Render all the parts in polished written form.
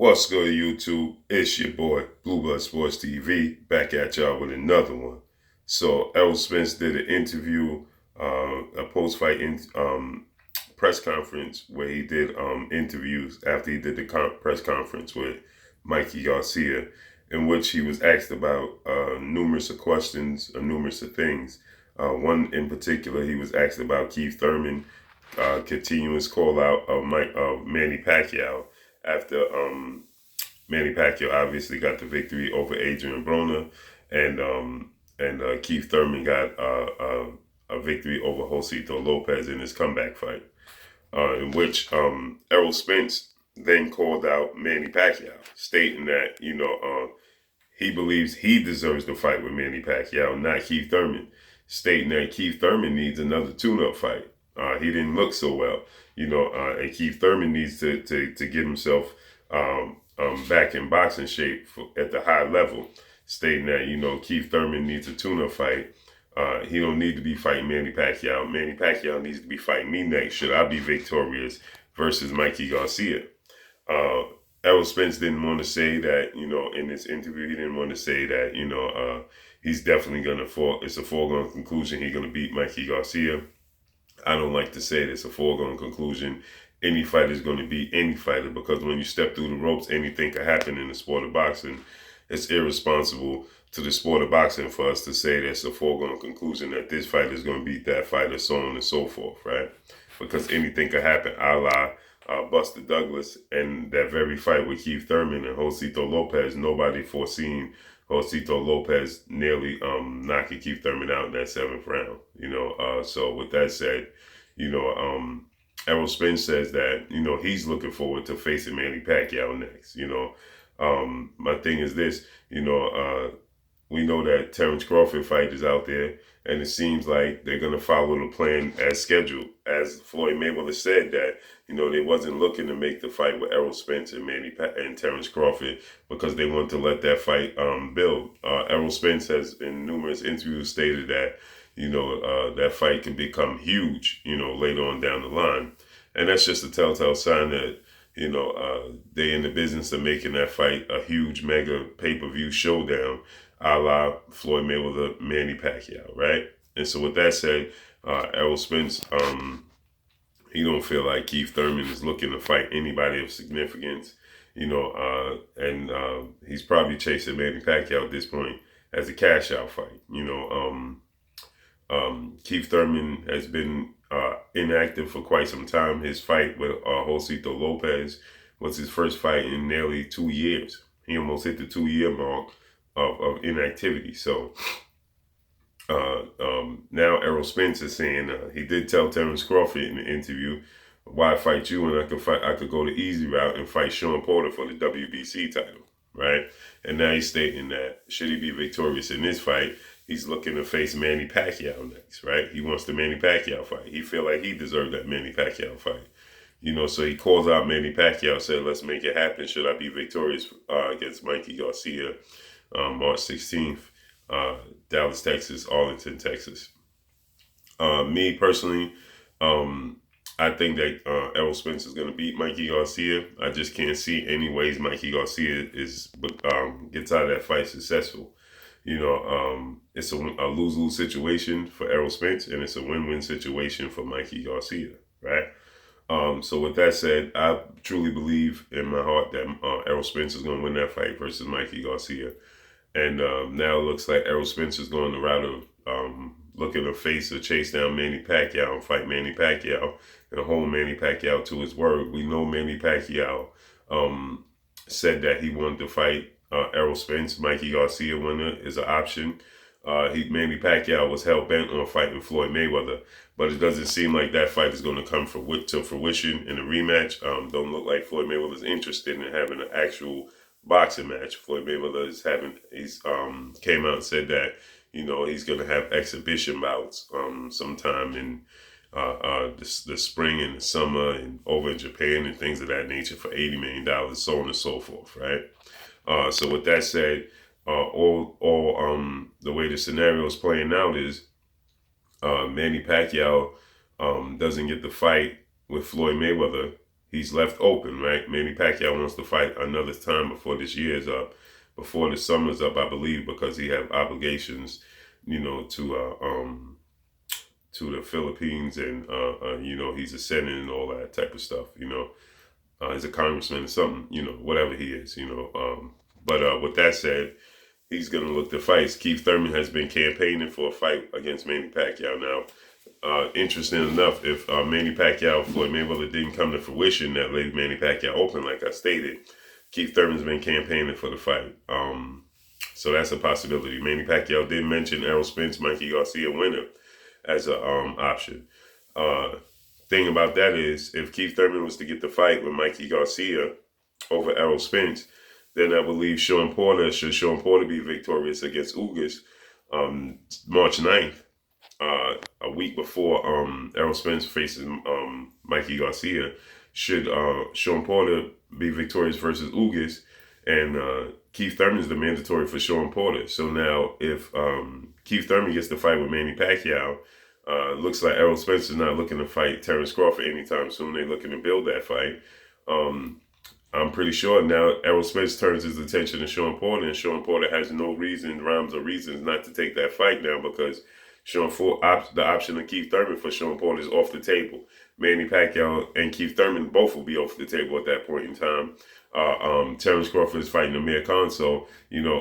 What's good, YouTube? It's your boy, Blue Blood Sports TV, back at y'all with another one. So, Errol Spence did an interview, a post-fight press conference where he did interviews after he did the press conference with Mikey Garcia, in which he was asked about numerous of questions, numerous of things. One in particular, he was asked about Keith Thurman continuous call out of Manny Pacquiao after Manny Pacquiao obviously got the victory over Adrian Broner, and Keith Thurman got a victory over Josito Lopez in his comeback fight, in which Errol Spence then called out Manny Pacquiao, stating that he believes he deserves to fight with Manny Pacquiao, not Keith Thurman, stating that Keith Thurman needs another tune-up fight. He didn't look so well, and Keith Thurman needs to get himself back in boxing shape at the high level, stating that, Keith Thurman needs a tune-up fight. He don't need to be fighting Manny Pacquiao. Manny Pacquiao needs to be fighting me next should I be victorious versus Mikey Garcia. Errol Spence didn't want to say that, in this interview, he didn't want to say that, he's definitely going to fall. It's a foregone conclusion he's going to beat Mikey Garcia. I don't like to say it's a foregone conclusion. Any fighter is going to beat any fighter, because when you step through the ropes, anything can happen in the sport of boxing. It's irresponsible to the sport of boxing for us to say that's a foregone conclusion that this fighter is going to beat that fighter, so on and so forth, right? Because anything can happen, a la Buster Douglas, and that very fight with Keith Thurman and Josito Lopez. Nobody foreseen Josito Lopez nearly knocking Keith Thurman out in that 7th round. So with that said, Errol Spence says that, he's looking forward to facing Manny Pacquiao next. My thing is this, we know that Terrence Crawford fight is out there, and it seems like they're going to follow the plan as scheduled. As Floyd Mayweather said that, they wasn't looking to make the fight with Errol Spence and and Terrence Crawford because they wanted to let that fight build. Errol Spence has in numerous interviews stated that, that fight can become huge, later on down the line. And that's just a telltale sign that, they in the business of making that fight a huge mega pay-per-view showdown, a la Floyd Mayweather, Manny Pacquiao, right? And so with that said, Errol Spence, he don't feel like Keith Thurman is looking to fight anybody of significance, and he's probably chasing Manny Pacquiao at this point as a cash-out fight. Keith Thurman has been inactive for quite some time. His fight with Josito Lopez was his first fight in nearly 2 years. He almost hit the 2-year mark of inactivity. So now Errol Spence is saying he did tell Terrence Crawford in the interview, "Why fight you when I could go the easy route and fight Sean Porter for the WBC title," right? And now he's stating that should he be victorious in this fight, he's looking to face Manny Pacquiao next, right? He wants the Manny Pacquiao fight. He feel like he deserved that Manny Pacquiao fight. So he calls out Manny Pacquiao, said, "Let's make it happen. Should I be victorious against Mikey Garcia, March 16th, Dallas, Texas, Arlington, Texas." Me personally, I think that Errol Spence is going to beat Mikey Garcia. I just can't see any ways Mikey Garcia gets out of that fight successful. It's a lose-lose situation for Errol Spence, and it's a win-win situation for Mikey Garcia, right? So with that said, I truly believe in my heart that Errol Spence is going to win that fight versus Mikey Garcia. And now it looks like Errol Spence is going the route of looking to face or chase down Manny Pacquiao and fight Manny Pacquiao and hold Manny Pacquiao to his word. We know Manny Pacquiao said that he wanted to fight Errol Spence. Mikey Garcia winner is an option. Manny Pacquiao was hell-bent on fighting Floyd Mayweather, but it doesn't seem like that fight is going to come to fruition in a rematch. Don't look like Floyd Mayweather is interested in having an actual boxing match. Floyd Mayweather came out and said that he's going to have exhibition bouts sometime in the spring and the summer and over in Japan and things of that nature for $80 million, so on and so forth, right? So with that said, the way the scenario is playing out is Manny Pacquiao doesn't get the fight with Floyd Mayweather. he's left open, right? Manny Pacquiao wants to fight another time before this year is up, before the summer's up, I believe, because he have obligations, to the Philippines, and he's a senator and all that type of stuff. He's a congressman or something, whatever he is, But with that said, he's going to look to fight. Keith Thurman has been campaigning for a fight against Manny Pacquiao. Now, interesting enough, if Manny Pacquiao, Floyd Mayweather didn't come to fruition, that laid Manny Pacquiao open, like I stated, Keith Thurman's been campaigning for the fight. So that's a possibility. Manny Pacquiao did mention Errol Spence, Mikey Garcia winner as an option. Thing about that is, if Keith Thurman was to get the fight with Mikey Garcia over Errol Spence, then I believe Sean Porter be victorious against Ugas March 9th, a week before Errol Spence faces Mikey Garcia, should Sean Porter be victorious versus Ugas, and Keith Thurman is the mandatory for Sean Porter. So now if Keith Thurman gets the fight with Manny Pacquiao, looks like Errol Spence is not looking to fight Terrence Crawford anytime soon. They're looking to build that fight. I'm pretty sure now Errol Spence turns his attention to Sean Porter, and Sean Porter has no rhymes or reasons not to take that fight now, because the option of Keith Thurman for Sean Porter is off the table. Manny Pacquiao and Keith Thurman both will be off the table at that point in time. Terrence Crawford is fighting Amir Khan, so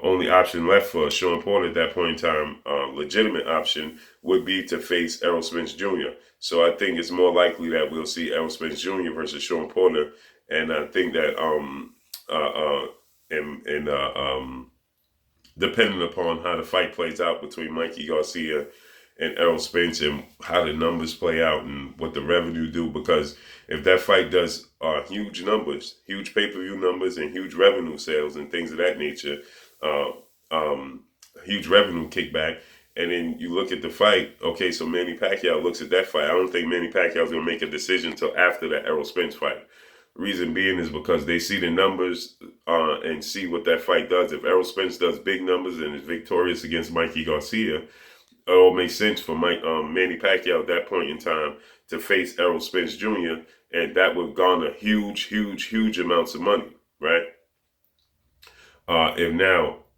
only option left for Sean Porter at that point in time, legitimate option, would be to face Errol Spence Jr. So I think it's more likely that we'll see Errol Spence Jr. versus Sean Porter, and I think that depending upon how the fight plays out between Mikey Garcia and Errol Spence, and how the numbers play out and what the revenue do, because if that fight does huge numbers, huge pay-per-view numbers and huge revenue sales and things of that nature, huge revenue kickback, and then you look at the fight, okay, so Manny Pacquiao looks at that fight. I don't think Manny Pacquiao is going to make a decision until after that Errol Spence fight. Reason being is because they see the numbers and see what that fight does. If Errol Spence does big numbers and is victorious against Mikey Garcia, it all makes sense for Manny Pacquiao at that point in time to face Errol Spence Jr., and that would garner huge amounts of money, right?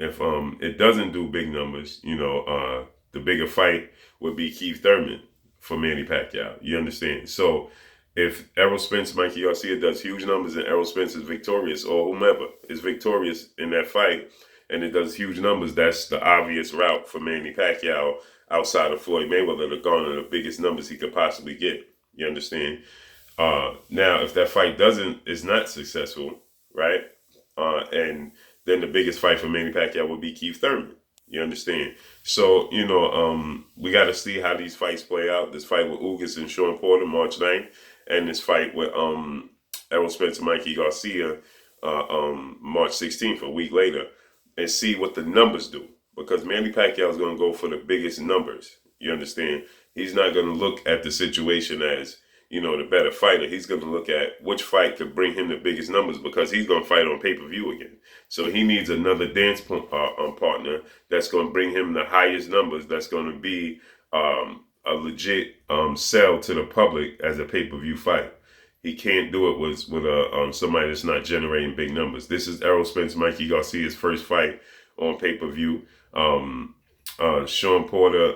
If it doesn't do big numbers, the bigger fight would be Keith Thurman for Manny Pacquiao. You understand? So if Errol Spence, Mikey Garcia does huge numbers and Errol Spence is victorious, or whomever is victorious in that fight, and it does huge numbers, that's the obvious route for Manny Pacquiao outside of Floyd Mayweather to garner the biggest numbers he could possibly get. You understand? Now, if that fight is not successful, right? And then the biggest fight for Manny Pacquiao would be Keith Thurman. You understand? So, we got to see how these fights play out. This fight with Ugas and Sean Porter, March 9th, and this fight with Errol Spence and Mikey Garcia, March 16th, a week later, and see what the numbers do. Because Manny Pacquiao is going to go for the biggest numbers. You understand? He's not going to look at the situation as, the better fighter. He's going to look at which fight could bring him the biggest numbers, because he's going to fight on pay-per-view again. So he needs another dance partner that's going to bring him the highest numbers, that's going to be a legit sell to the public as a pay-per-view fight. He can't do it with somebody that's not generating big numbers. This is Errol Spence, Mikey Garcia's first fight on pay-per-view. Sean Porter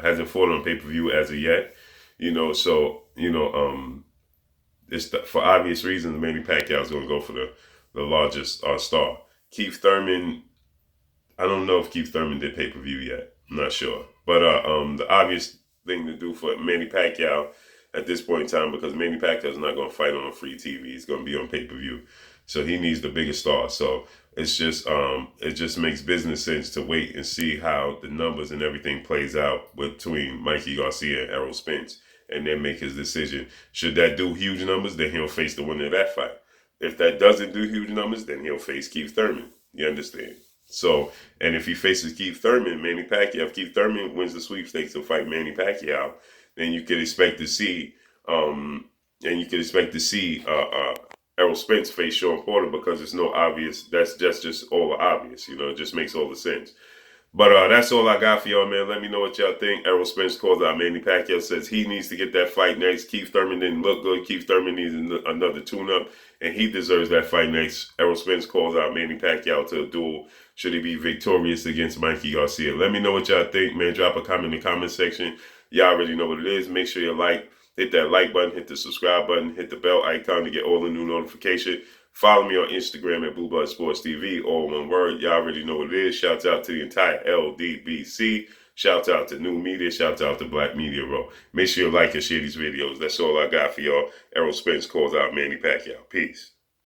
hasn't fought on pay-per-view as of yet, for obvious reasons, Manny Pacquiao is going to go for the largest star. Keith Thurman, I don't know if Keith Thurman did pay-per-view yet. I'm not sure. But the obvious thing to do for Manny Pacquiao at this point in time, because Manny Pacquiao is not going to fight on free TV. He's going to be on pay-per-view. So he needs the biggest star. So it's just it just makes business sense to wait and see how the numbers and everything plays out between Mikey Garcia and Errol Spence, and then make his decision. Should that do huge numbers, then he'll face the winner of that fight. If that doesn't do huge numbers, then he'll face Keith Thurman. You understand? So, and if he faces Keith Thurman, Manny Pacquiao, if Keith Thurman wins the sweepstakes to fight Manny Pacquiao, then you could expect to see Errol Spence face Sean Porter, because it's no obvious. That's just all obvious. It just makes all the sense. But that's all I got for y'all, man. Let me know what y'all think. Errol Spence calls out Manny Pacquiao, says he needs to get that fight next. Keith Thurman didn't look good. Keith Thurman needs another tune-up, and he deserves that fight next. Errol Spence calls out Manny Pacquiao to a duel should he be victorious against Mikey Garcia. Let me know what y'all think, man. Drop a comment in the comment section. Y'all already know what it is. Make sure you hit that like button, hit the subscribe button, hit the bell icon to get all the new notifications. Follow me on Instagram at Blue Blood Sports TV, all one word. Y'all already know what it is. Shouts out to the entire LDBC. Shouts out to New Media. Shouts out to Black Media Row. Make sure you like and share these videos. That's all I got for y'all. Errol Spence calls out Manny Pacquiao. Peace.